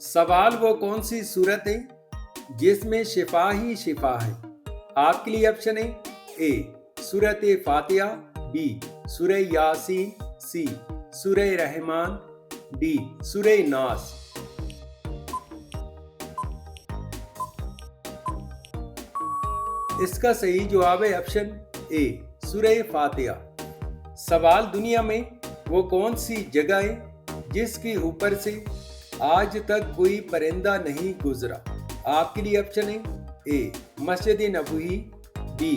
सवाल वो कौन सी सूरत है जिसमें शिफा ही शिफा है। आपके लिए ऑप्शन है ए सूरत फातिहा, बी सूरह यासीन, सी सूरह रहमान, डी सूरह नास। इसका सही जवाब है ऑप्शन ए सूरह फातिहा। सवाल दुनिया में वो कौन सी जगह है जिसके ऊपर से आज तक कोई परिंदा नहीं गुजरा। आपके लिए ऑप्शन है ए मस्जिद नबवी, बी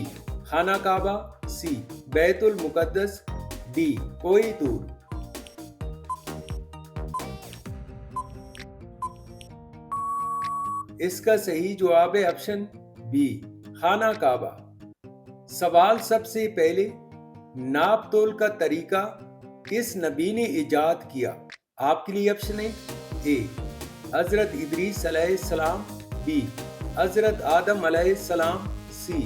खाना काबा, सी बैतुल मुकद्दस, डी कोई दूर। इसका सही जवाब है ऑप्शन बी खाना काबा। सवाल सबसे पहले नाप तोल का तरीका किस नबी ने इजाद किया। आपके लिए ऑप्शन है ए हजरत इदरीस अलैहिस्सलाम, बी हजरत आदम अलैहिस्सलाम, सी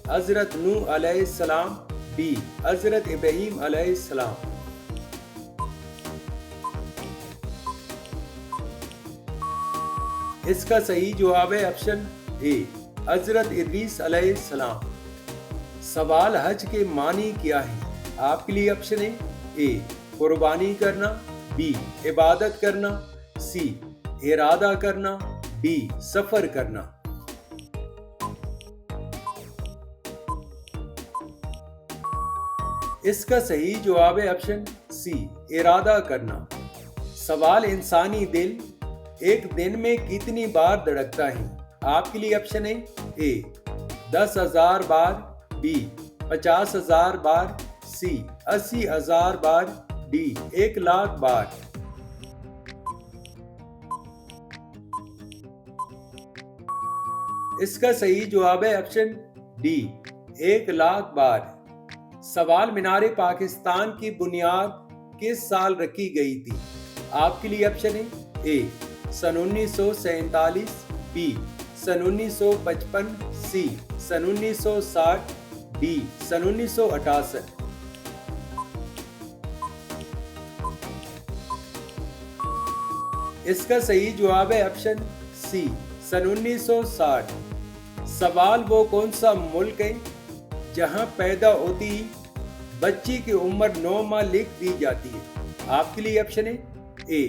हजरत नूह अलैहिस्सलाम, डी हजरत इब्राहीम अलैहिस्सलाम। इसका सही जवाब है ऑप्शन ए हजरत इदरीस अलैहिस्सलाम। सवाल हज के मानी क्या है। आपके लिए ऑप्शन है ए कुर्बानी करना, बी इबादत करना, सी इरादा करना, डी सफर करना। इसका सही जवाब है ऑप्शन सी इरादा करना। सवाल इंसानी दिल एक दिन में कितनी बार धड़कता है। आपके लिए ऑप्शन है ए 10,000 बार, बी 50,000 बार, सी 80,000 बार, डी 1,00,000 बार। इसका सही जवाब है ऑप्शन डी 1,00,000 बार। सवाल मीनार पाकिस्तान की बुनियाद किस साल रखी गई थी। आपके लिए ऑप्शन है ए सन 1947, बी सन 1955, सी सन 1960, डी सन 1968। इसका सही जवाब है ऑप्शन सी सन 1960। सवाल वो कौन सा मुल्क है जहां पैदा होती बच्ची की उम्र 9 माह लिख दी जाती है। आपके लिए ऑप्शन है A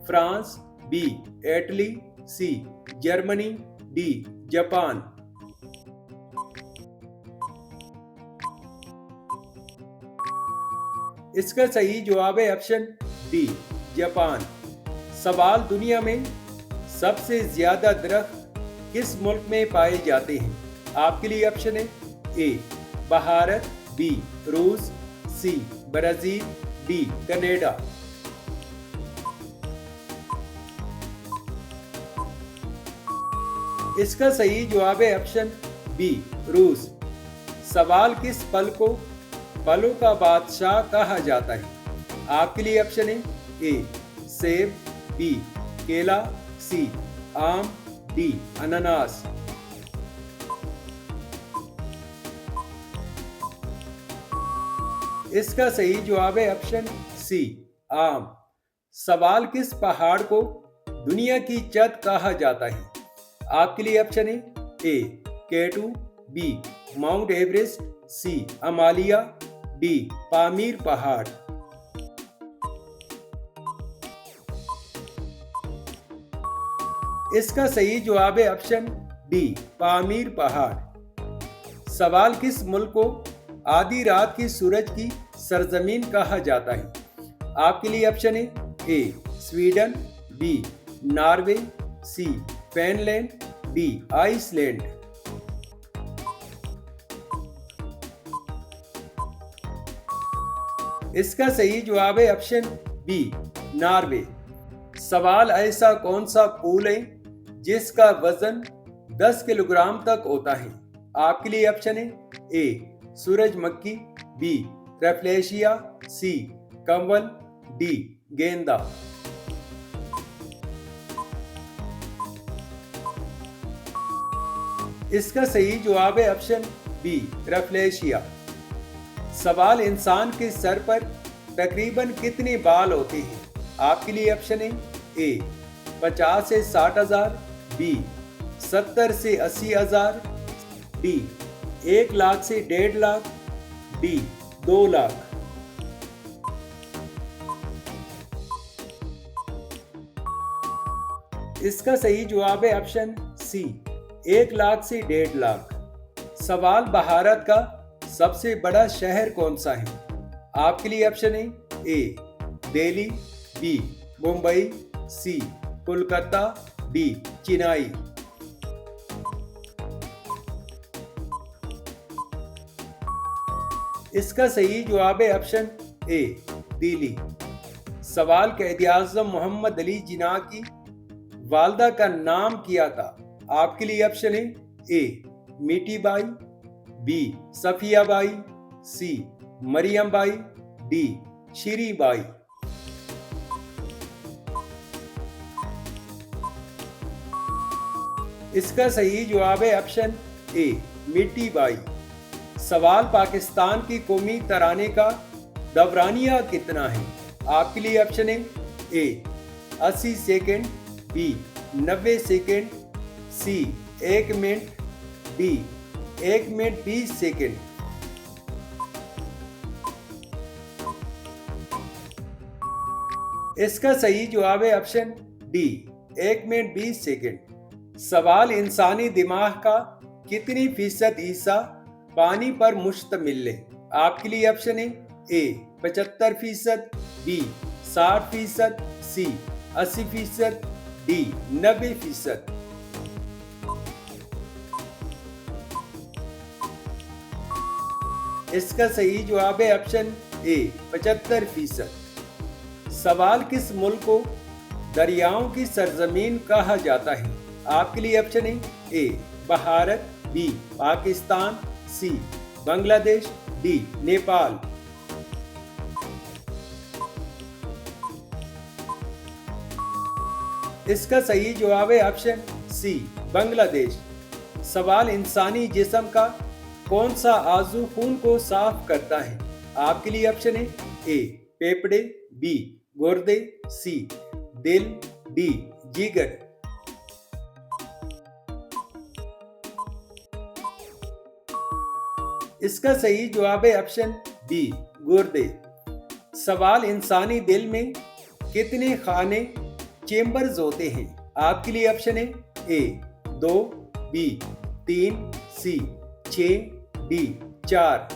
France, B Italy, C Germany, D Japan. इसका सही जवाब है ऑप्शन डी जापान। सवाल दुनिया में सबसे ज्यादा दरख्त किस मुल्क में पाए जाते हैं। आपके लिए ऑप्शन है ए भारत, बी रूस, सी ब्राजील, डी कनाडा। इसका सही जवाब है ऑप्शन बी रूस। सवाल किस फल को फलों का बादशाह कहा जाता है। आपके लिए ऑप्शन है ए सेब, बी केला, सी आम, डी अनानास। इसका सही जवाब है ऑप्शन सी आम। सवाल किस पहाड़ को दुनिया की छत कहा जाता है। आपके लिए ऑप्शन है ए केटू, बी माउंट एवरेस्ट, सी हिमालय, डी पामीर पहाड़। इसका सही जवाब है ऑप्शन डी पामीर पहाड़। सवाल किस मुल्क को आधी रात की सूरज की सरजमीन कहा जाता है। आपके लिए ऑप्शन है ए स्वीडन, बी नॉर्वे, सी फिनलैंड, डी आइसलैंड। इसका सही जवाब है ऑप्शन बी नॉर्वे। सवाल ऐसा कौन सा फूल है जिसका वजन 10 किलोग्राम तक होता है। आपके लिए ऑप्शन है ए सूरजमुखी, बी रेफ्लेशिया, सी कंवल, डी गेंदा। इसका सही जवाब है ऑप्शन बी रेफ्लेशिया। सवाल इंसान के सर पर तकरीबन कितने बाल होते हैं। आपके लिए ऑप्शन है ए 50 से 60,000, बी 70 से 80,000, डी 1 लाख से 1.5 लाख, डी 2 लाख। इसका सही जवाब है ऑप्शन सी 1 लाख से 1.5 लाख। सवाल भारत का सबसे बड़ा शहर कौन सा है? आपके लिए ऑप्शन है ए दिल्ली, बी मुंबई, सी कोलकाता, डी चेन्नई। इसका सही जवाब है ऑप्शन ए दिल्ली। सवाल कैद आज़म मोहम्मद अली जिन्ना की वालदा का नाम क्या था? आपके लिए ऑप्शन है A Mithi Bai, B Safiya Bai, C Mariam Bai, D Shiri Bai. इसका सही जवाब है ऑप्शन ए मीठी बाई। सवाल पाकिस्तान की कौमी तराने का दौरानिया कितना है? आपके लिए ऑप्शन है ए 80 सेकेंड, बी 90 सेकेंड, सी 1 मिनट, डी 1 मिनट 20 सेकेंड। इसका सही जवाब है ऑप्शन डी 1 मिनट 20 सेकेंड। सवाल इंसानी दिमाग का कितनी फीसद हिस्सा पानी पर मुश्तमिल है? आपके लिए ऑप्शन है ए 75%, बी 60%, सी 80%, डी 90%। इसका सही जवाब है ऑप्शन ए 75%। सवाल किस मुल्क को दरियाओं की सरजमीन कहा जाता है? आपके लिए ऑप्शन है ए भारत, बी पाकिस्तान, सी बांग्लादेश, डी नेपाल। इसका सही जवाब है ऑप्शन सी बांग्लादेश। सवाल इंसानी जिस्म का कौन सा आजू खून को साफ करता है? आपके लिए ऑप्शन है ए फेफड़े, बी गुर्दे, सी दिल, डी जिगर। इसका सही जवाब है ऑप्शन बी गुर्दे। सवाल इंसानी दिल में कितने खाने चेंबर्स होते हैं? आपके लिए ऑप्शन है ए 2, बी 3, सी 6, डी 4।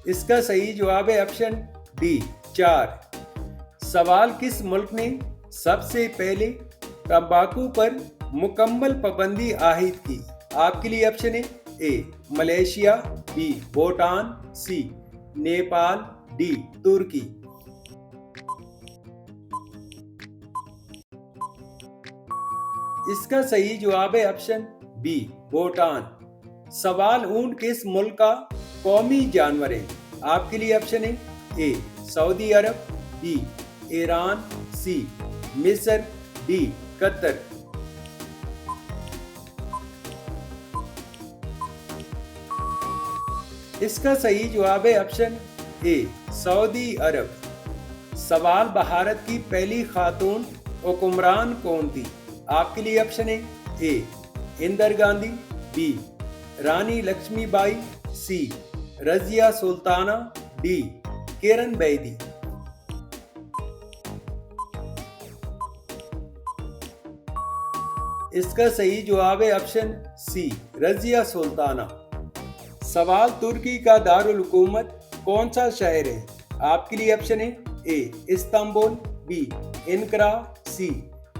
इसका सही जवाब है ऑप्शन डी 4। सवाल किस मुल्क ने सबसे पहले तंबाकू पर मुकम्मल पाबंदी आयद की? आपके लिए ऑप्शन है A Malaysia, B Bhutan, C Nepal, D तुर्की। इसका सही जवाब है ऑप्शन बी भूटान। सवाल ऊंट किस मुल्क का कौमी जानवर है? आपके लिए ऑप्शन है ए सऊदी अरब, बी ईरान, सी मिस्र, डी कतर। इसका सही जवाब है ऑप्शन ए सऊदी अरब। सवाल भारत की पहली खातून हुक्मरान कौन थी? आपके लिए ऑप्शन है ए इंदिरा गांधी, बी रानी लक्ष्मीबाई, सी रजिया सुल्ताना, डी किरण बेदी। इसका सही जवाब है ऑप्शन सी रजिया सुल्ताना। सवाल तुर्की का दारुल हुकूमत कौन सा शहर है? आपके लिए ऑप्शन है ए इस्तांबुल, बी इनकरा, सी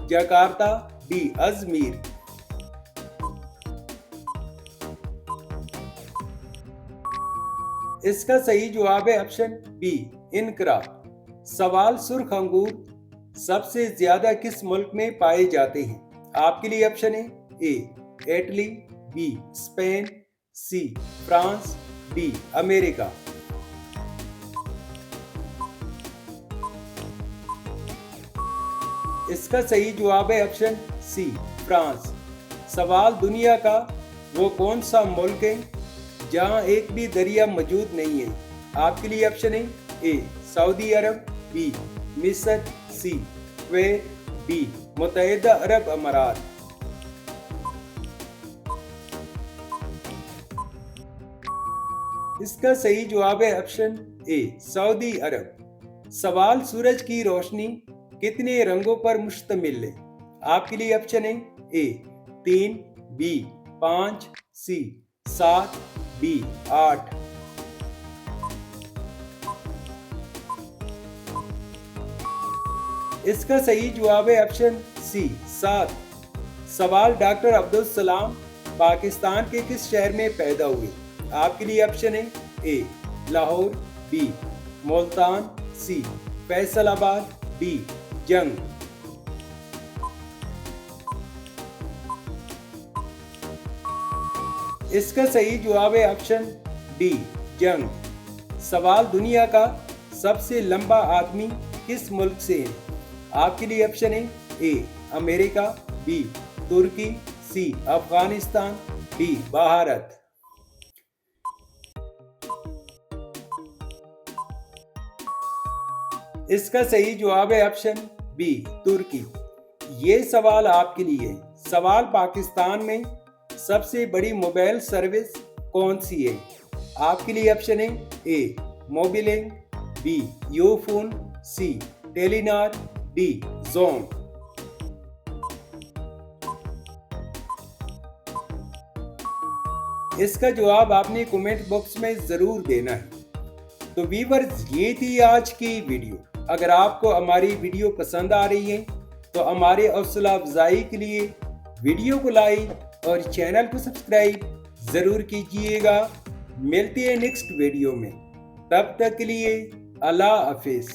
जकार्ता, डी अजमीर। इसका सही जवाब है ऑप्शन बी इनकरा। सवाल सुर्ख अंगूर सबसे ज्यादा किस मुल्क में पाए जाते हैं? आपके लिए ऑप्शन है A Italy, B Spain, C France, D America. इसका सही जवाब है ऑप्शन सी फ्रांस। सवाल दुनिया का वो कौन सा मुल्क है जहां एक भी दरिया मौजूद नहीं है? आपके लिए ऑप्शन है ए सऊदी अरब, बी मिस्र, सी कुवैत, डी मुत्तहिदा अरब अमारात। इसका सही जवाब है ऑप्शन ए सऊदी अरब। सवाल सूरज की रोशनी कितने रंगों पर मुश्तमिल है? आपके लिए ऑप्शन है ए 3, बी 5, सी 7, डी 8। इसका सही जवाब है ऑप्शन सी 7। सवाल डॉक्टर अब्दुल सलाम पाकिस्तान के किस शहर में पैदा हुए? आपके लिए ऑप्शन है ए लाहौर, बी मुल्तान, सी फैसलाबाद, डी जंग। इसका सही जवाब है ऑप्शन डी जंग। सवाल दुनिया का सबसे लंबा आदमी किस मुल्क से है? आपके लिए ऑप्शन है ए अमेरिका, बी तुर्की, सी अफगानिस्तान, डी भारत। इसका सही जवाब है ऑप्शन बी तुर्की। ये सवाल आपके लिए है। सवाल पाकिस्तान में सबसे बड़ी मोबाइल सर्विस कौन सी है? आपके लिए ऑप्शन है ए मोबिलिंग, बी यूफोन, सी टेलीनार, डी जोन। इसका जवाब आपने कमेंट बॉक्स में जरूर देना है। तो व्यूअर्स, ये थी आज की वीडियो। अगर आपको हमारी वीडियो पसंद आ रही है तो हमारे हौसला अफजाई के लिए वीडियो को लाइक और चैनल को सब्सक्राइब जरूर कीजिएगा। मिलते हैं नेक्स्ट वीडियो में, तब तक के लिए अल्लाह हाफिज।